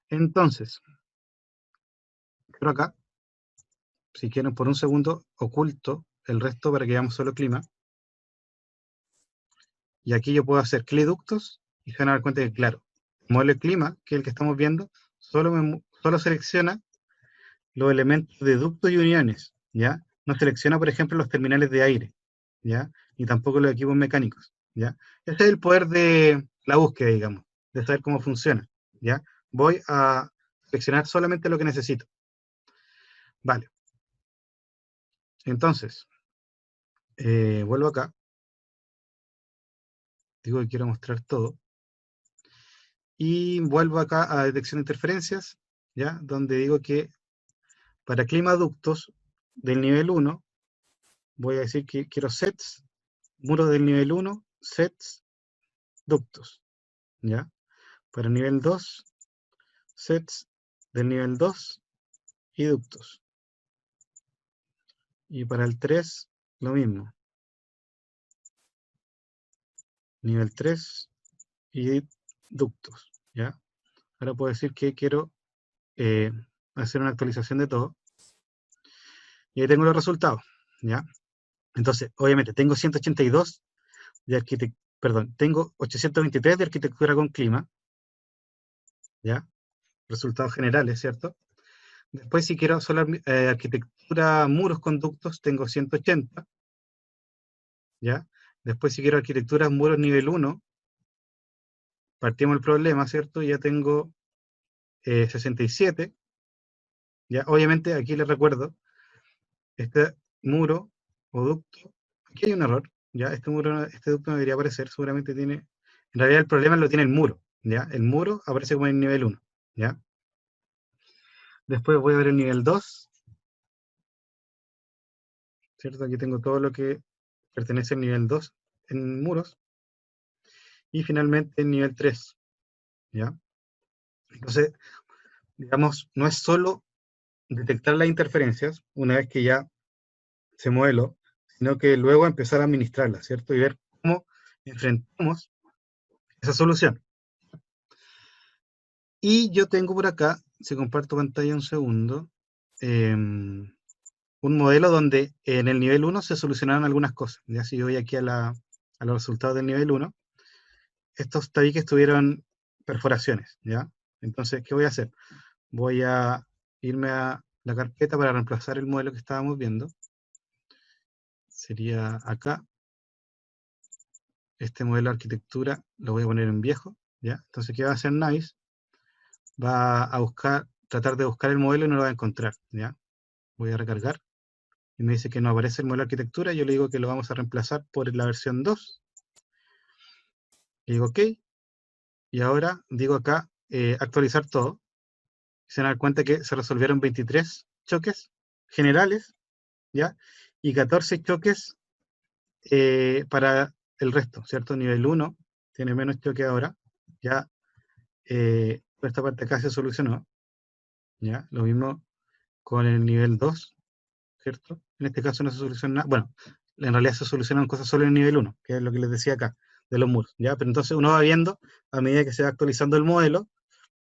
Entonces, pero acá, si quieren por un segundo, oculto el resto para que veamos solo clima. Y aquí yo puedo hacer CLI ductos y se van a dar cuenta que, claro, el modelo de clima, que es el que estamos viendo, solo selecciona los elementos de ductos y uniones, ¿ya? No selecciona, por ejemplo, los terminales de aire, ¿ya? Ni tampoco los equipos mecánicos, ¿ya? Ese es el poder de la búsqueda, digamos, de saber cómo funciona, ¿ya? Voy a seleccionar solamente lo que necesito. Vale. Entonces, vuelvo acá. Digo que quiero mostrar todo. Y vuelvo acá a detección de interferencias, ¿ya? Donde digo que para climaductos del nivel 1, voy a decir que quiero sets, muros del nivel 1, sets, ductos, ¿ya? Para nivel 2, sets del nivel 2 y ductos. Y para el 3, lo mismo. Nivel 3 y ductos, ¿ya? Ahora puedo decir que quiero hacer una actualización de todo. Y ahí tengo los resultados, ¿ya? Entonces, obviamente, tengo 182 de arquitectura, perdón, tengo 823 de arquitectura con clima, ¿ya? Resultados generales, ¿cierto? Después, si quiero solo arquitectura muros con ductos, tengo 180, ¿ya? Después, si quiero arquitectura muros nivel 1, partimos el problema, ¿cierto? Ya tengo 67, ¿ya? Obviamente, aquí les recuerdo, este muro o ducto, aquí hay un error, ¿ya? Este ducto no debería aparecer, seguramente tiene, en realidad el problema lo tiene el muro, ¿ya? El muro aparece como en nivel 1, ¿ya? Después voy a ver el nivel 2, ¿cierto? Aquí tengo todo lo que pertenece al nivel 2 en muros. Y finalmente el nivel 3, ¿ya? Entonces, digamos, no es solo detectar las interferencias una vez que ya se modeló, sino que luego empezar a administrarlas, ¿cierto? Y ver cómo enfrentamos esa solución. Y yo tengo por acá, si comparto pantalla un segundo, un modelo donde en el nivel 1 se solucionaron algunas cosas. Ya si yo voy aquí a los resultados del nivel 1, estos tabiques tuvieron perforaciones, ¿ya? Entonces, ¿qué voy a hacer? Voy a irme a la carpeta para reemplazar el modelo que estábamos viendo. Sería acá. Este modelo de arquitectura lo voy a poner en viejo, ¿ya? Entonces, ¿qué va a hacer Nice? Va a buscar, tratar de buscar el modelo y no lo va a encontrar, ¿ya? Voy a recargar y me dice que no aparece el modelo de arquitectura. Yo le digo que lo vamos a reemplazar por la versión 2. Le digo OK, y ahora digo acá actualizar todo. Se dan cuenta que se resolvieron 23 choques generales, ¿ya? Y 14 choques para el resto, ¿cierto? Nivel 1 tiene menos choque ahora, ya esta parte acá se solucionó, ¿ya? Lo mismo con el nivel 2, ¿cierto? En este caso no se soluciona nada, bueno, en realidad se solucionan cosas solo en el nivel 1, que es lo que les decía acá, de los muros, ¿ya? Pero entonces uno va viendo, a medida que se va actualizando el modelo,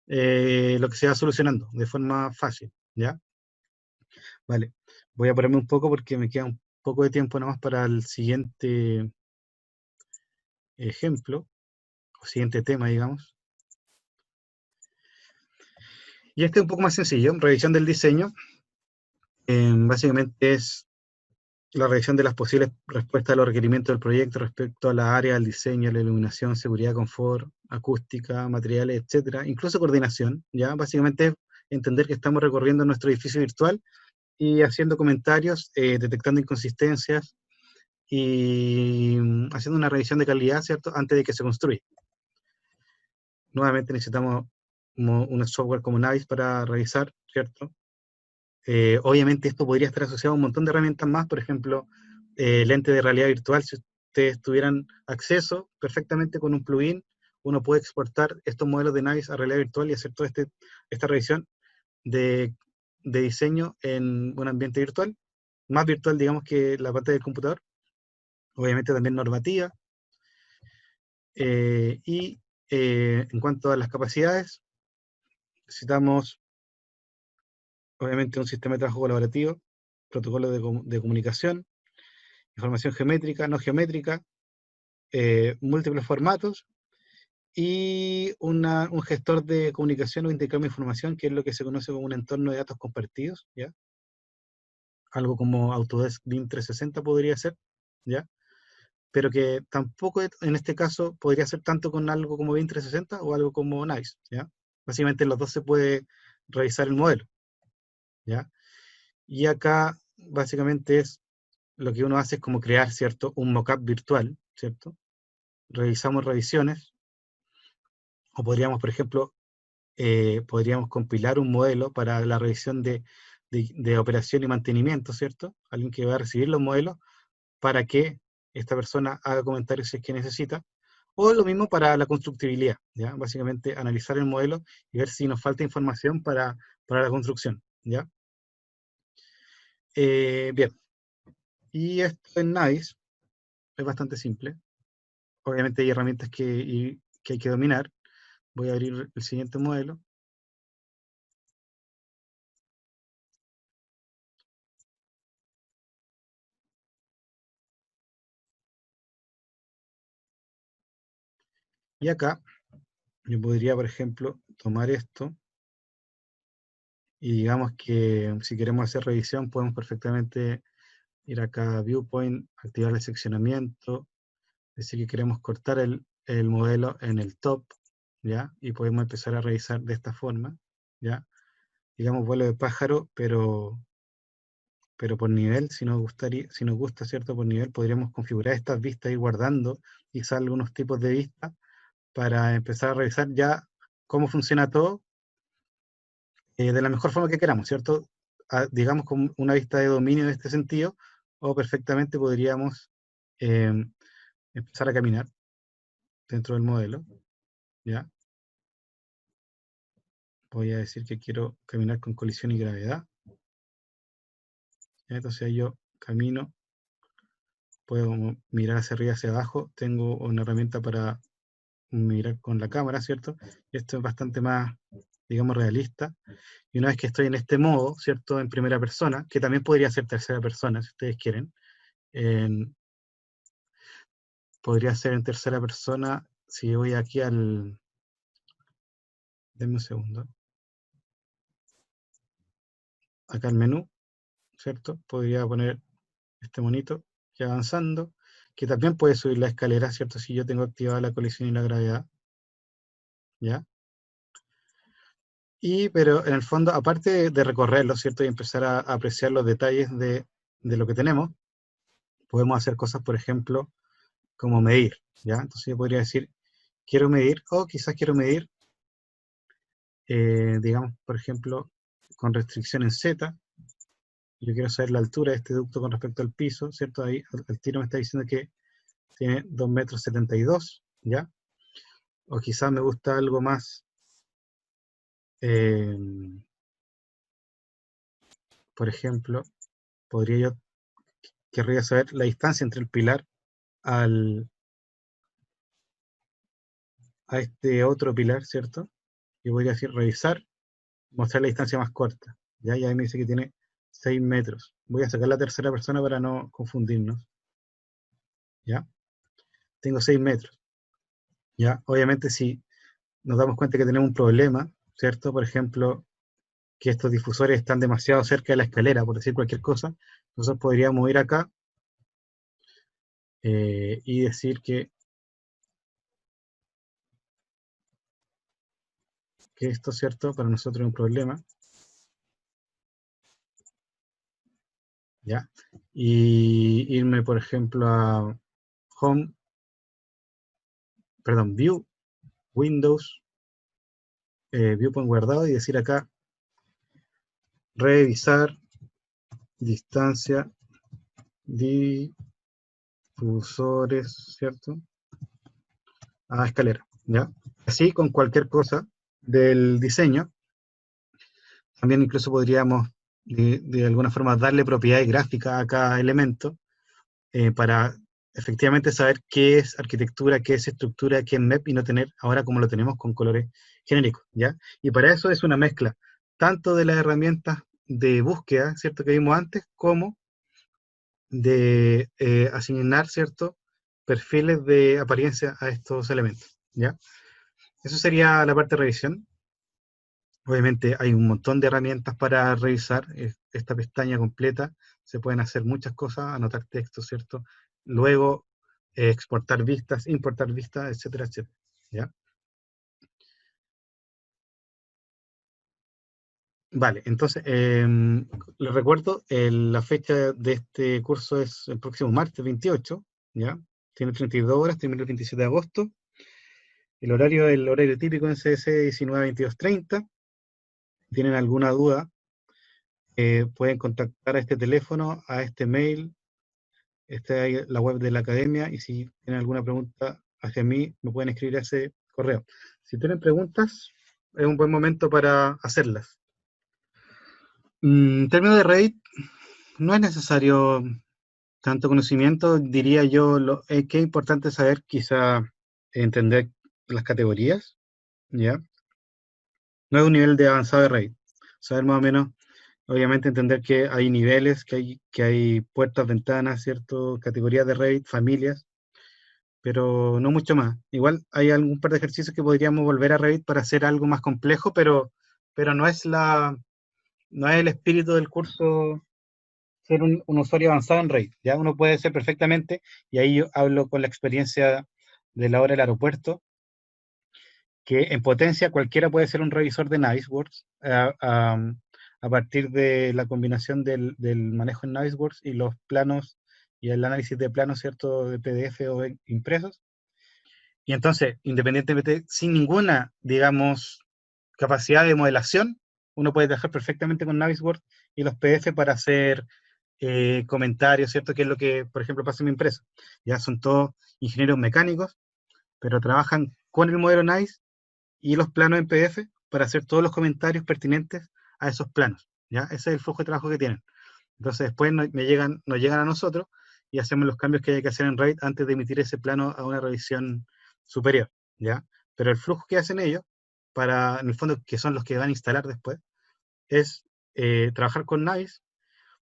lo que se va solucionando de forma fácil, ¿ya? Vale, voy a ponerme un poco porque me queda un poco de tiempo nomás para el siguiente ejemplo, o siguiente tema, digamos. Y este es un poco más sencillo, revisión del diseño. Básicamente es la revisión de las posibles respuestas a los requerimientos del proyecto respecto a la área, el diseño, la iluminación, seguridad, confort, acústica, materiales, etcétera, incluso coordinación, ¿ya? Básicamente es entender que estamos recorriendo nuestro edificio virtual y haciendo comentarios, detectando inconsistencias y haciendo una revisión de calidad, ¿cierto? Antes de que se construya. Nuevamente necesitamos un software como Navis para revisar, ¿cierto? Obviamente esto podría estar asociado a un montón de herramientas más, por ejemplo, lente de realidad virtual. Si ustedes tuvieran acceso perfectamente con un plugin, uno puede exportar estos modelos de Navis a realidad virtual y hacer toda esta revisión de, de diseño en un ambiente virtual, más virtual, digamos, que la parte del computador. Obviamente también normativa. Y en cuanto a las capacidades, necesitamos obviamente un sistema de trabajo colaborativo, protocolos de comunicación, información geométrica, no geométrica, múltiples formatos y un gestor de comunicación o intercambio de información, que es lo que se conoce como un entorno de datos compartidos, ¿ya? Algo como Autodesk BIM 360 podría ser, ¿ya? Pero que tampoco en este caso podría ser tanto con algo como BIM 360 o algo como Nice, ¿ya? Básicamente en los dos se puede revisar el modelo, ¿ya? Y acá básicamente es lo que uno hace es como crear, ¿cierto? Un mockup virtual, ¿cierto? Revisamos revisiones, o podríamos, por ejemplo, podríamos compilar un modelo para la revisión de operación y mantenimiento, ¿cierto? Alguien que va a recibir los modelos para que esta persona haga comentarios si es que necesita, o lo mismo para la constructibilidad, ¿ya? Básicamente analizar el modelo y ver si nos falta información para la construcción, ¿ya? Bien, y esto en Navis es bastante simple. Obviamente hay herramientas que hay que dominar. Voy a abrir el siguiente modelo. Y acá yo podría, por ejemplo, tomar esto y digamos que si queremos hacer revisión podemos perfectamente ir acá a Viewpoint, activar el seccionamiento, decir que queremos cortar el modelo en el top, ¿ya? Y podemos empezar a revisar de esta forma, ¿ya? Digamos vuelo de pájaro, pero por nivel, si nos gusta, ¿cierto? Por nivel, podríamos configurar estas vistas, ir guardando quizás algunos tipos de vistas para empezar a revisar ya cómo funciona todo de la mejor forma que queramos, ¿cierto? Digamos con una vista de dominio en este sentido, o perfectamente podríamos eh, empezar a caminar dentro del modelo, ¿ya? Voy a decir que quiero caminar con colisión y gravedad, ¿ya? Entonces yo camino, puedo mirar hacia arriba, hacia abajo, tengo una herramienta para mirar con la cámara, ¿cierto? Y esto es bastante más, digamos, realista. Y una vez que estoy en este modo, ¿cierto? En primera persona, que también podría ser tercera persona, si ustedes quieren, en, podría ser en tercera persona, si voy aquí denme un segundo, acá al menú, ¿cierto? Podría poner este monito que avanzando, que también puede subir la escalera, ¿cierto? Si yo tengo activada la colisión y la gravedad, ¿ya? Pero en el fondo, aparte de recorrerlo, ¿cierto? Y empezar a apreciar los detalles de lo que tenemos, podemos hacer cosas, por ejemplo, como medir, ¿ya? Entonces yo podría decir, quiero medir, o quizás quiero medir, digamos, por ejemplo, con restricción en Z, yo quiero saber la altura de este ducto con respecto al piso, ¿cierto? Ahí el tiro me está diciendo que tiene 2,72 m, ¿ya? O quizás me gusta algo más, eh, por ejemplo, querría saber la distancia entre el pilar a este otro pilar, ¿cierto? Y voy a decir revisar, mostrar la distancia más corta, ¿ya? Y ahí me dice que tiene 6 metros. Voy a sacar la tercera persona para no confundirnos, ¿ya? Tengo 6 metros, ¿ya? Obviamente si nos damos cuenta que tenemos un problema, ¿cierto? Por ejemplo, que estos difusores están demasiado cerca de la escalera, por decir cualquier cosa, nosotros podríamos ir acá y decir que esto, ¿cierto? Para nosotros es un problema, ¿ya? Y irme, por ejemplo, a Home, perdón, View, Windows, Viewpoint guardado y decir acá, revisar distancia difusores, ¿cierto? A escalera, ¿ya? Así con cualquier cosa del diseño, también incluso podríamos de alguna forma darle propiedades gráficas a cada elemento para efectivamente saber qué es arquitectura, qué es estructura, qué es MEP y no tener ahora como lo tenemos con colores genéricos, ¿ya? Y para eso es una mezcla tanto de las herramientas de búsqueda, ¿cierto? Que vimos antes, como de asignar, ¿cierto? Perfiles de apariencia a estos elementos, ¿ya? Eso sería la parte de revisión. Obviamente hay un montón de herramientas para revisar esta pestaña completa. Se pueden hacer muchas cosas, anotar texto, ¿cierto? Luego exportar vistas, importar vistas, etcétera, etcétera, ¿ya? Vale, entonces, les recuerdo, la fecha de este curso es el próximo martes 28, ¿ya? Tiene 32 horas, termina el 27 de agosto. El horario típico en CS 19 a 22:30. Si tienen alguna duda, pueden contactar a este teléfono, a este mail. Esta es la web de la academia y si tienen alguna pregunta hacia mí, me pueden escribir a ese correo. Si tienen preguntas, es un buen momento para hacerlas. En términos de Revit, no es necesario tanto conocimiento, diría yo, que es importante saber quizá entender las categorías, ¿ya? No es un nivel de avanzado de Revit. Saber más o menos, obviamente entender que hay niveles, que hay puertas, ventanas, ¿cierto? Categorías de Revit, familias, pero no mucho más. Igual hay algún par de ejercicios que podríamos volver a Revit para hacer algo más complejo, pero no es el espíritu del curso ser un usuario avanzado en Revit. Ya uno puede ser perfectamente, y ahí yo hablo con la experiencia de la hora del aeropuerto, que en potencia cualquiera puede ser un revisor de Navisworks a partir de la combinación del manejo en Navisworks y los planos y el análisis de planos, ¿cierto?, de PDF o impresos. Y entonces, independientemente, sin ninguna, digamos, capacidad de modelación, uno puede trabajar perfectamente con Navisworks y los PDF para hacer comentarios, ¿cierto? Que es lo que, por ejemplo, pasa en mi empresa. Ya son todos ingenieros mecánicos, pero trabajan con el modelo NICE y los planos en PDF para hacer todos los comentarios pertinentes a esos planos, ¿ya? Ese es el flujo de trabajo que tienen. Entonces después nos llegan a nosotros y hacemos los cambios que hay que hacer en RAID antes de emitir ese plano a una revisión superior, ¿ya? Pero el flujo que hacen ellos, en el fondo, que son los que van a instalar después, es trabajar con NICE,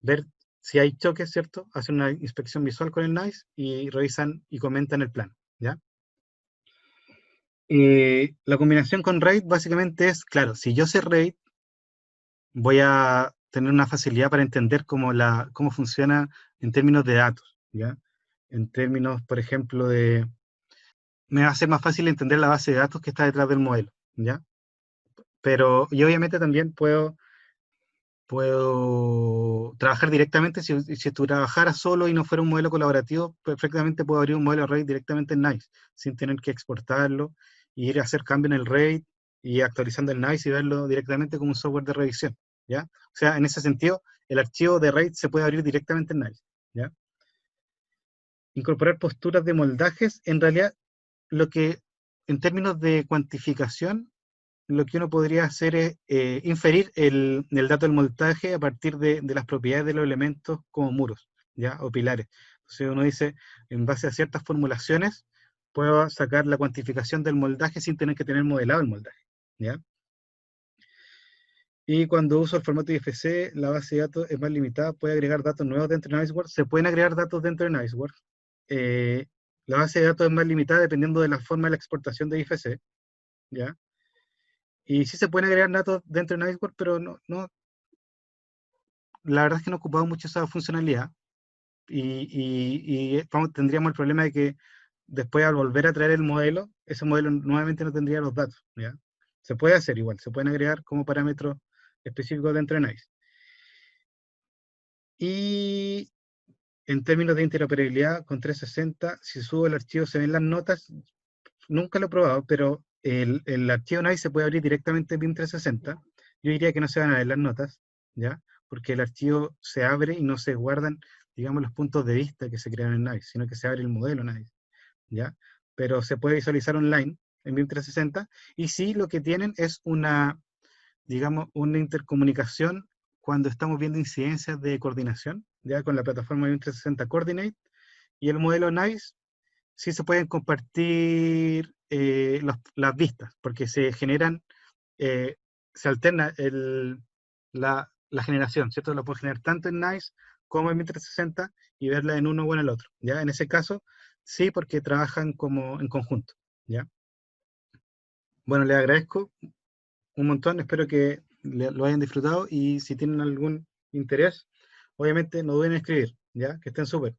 ver si hay choques, ¿cierto? Hacen una inspección visual con el NICE y revisan y comentan el plano, ¿ya? La combinación con RAID básicamente es, claro, si yo sé RAID, voy a tener una facilidad para entender cómo funciona en términos de datos, ¿ya? En términos, por ejemplo, me va a ser más fácil entender la base de datos que está detrás del modelo, ¿ya? Pero, y obviamente también puedo puedo trabajar directamente, si tú trabajaras solo y no fuera un modelo colaborativo, perfectamente puedo abrir un modelo RAID directamente en NICE, sin tener que exportarlo, y ir a hacer cambio en el RAID, y actualizando el NICE y verlo directamente como un software de revisión, ¿ya? O sea, en ese sentido, el archivo de RAID se puede abrir directamente en NICE, ¿ya? Incorporar posturas de moldajes, en realidad, lo que, en términos de cuantificación, lo que uno podría hacer es inferir el dato del moldaje a partir de las propiedades de los elementos como muros, ¿ya? O pilares. Entonces uno dice, en base a ciertas formulaciones, puedo sacar la cuantificación del moldaje sin tener que tener modelado el moldaje, ¿ya? Y cuando uso el formato IFC, la base de datos es más limitada, puede agregar datos nuevos dentro de NiceWorks. Se pueden agregar datos dentro de NiceWorks. Eh, la base de datos es más limitada dependiendo de la forma de la exportación de IFC, ¿ya? Y sí se pueden agregar datos dentro de NiceWorks, pero la verdad es que no ocupamos mucho esa funcionalidad tendríamos el problema de que después al volver a traer el modelo, ese modelo nuevamente no tendría los datos, ¿ya? Se puede hacer igual, se pueden agregar como parámetros específicos dentro de NICE. Y en términos de interoperabilidad con 360, si subo el archivo se ven las notas, nunca lo he probado, pero el archivo NICE se puede abrir directamente en BIM 360. Yo diría que no se van a ver las notas, ¿ya? Porque el archivo se abre y no se guardan, digamos, los puntos de vista que se crean en NICE, sino que se abre el modelo NICE, ¿ya? Pero se puede visualizar online en BIM 360, y sí lo que tienen es una, digamos, una intercomunicación cuando estamos viendo incidencias de coordinación, ya con la plataforma BIM 360 Coordinate, y el modelo NICE sí se pueden compartir las vistas, porque se generan, eh, se alterna la generación, ¿cierto? Lo puedo generar tanto en NICE como en 1360 y verla en uno o en el otro, ¿ya? En ese caso, sí, porque trabajan como en conjunto, ¿ya? Bueno, les agradezco un montón, espero que lo hayan disfrutado, y si tienen algún interés, obviamente no duden en escribir, ¿ya? Que estén súper.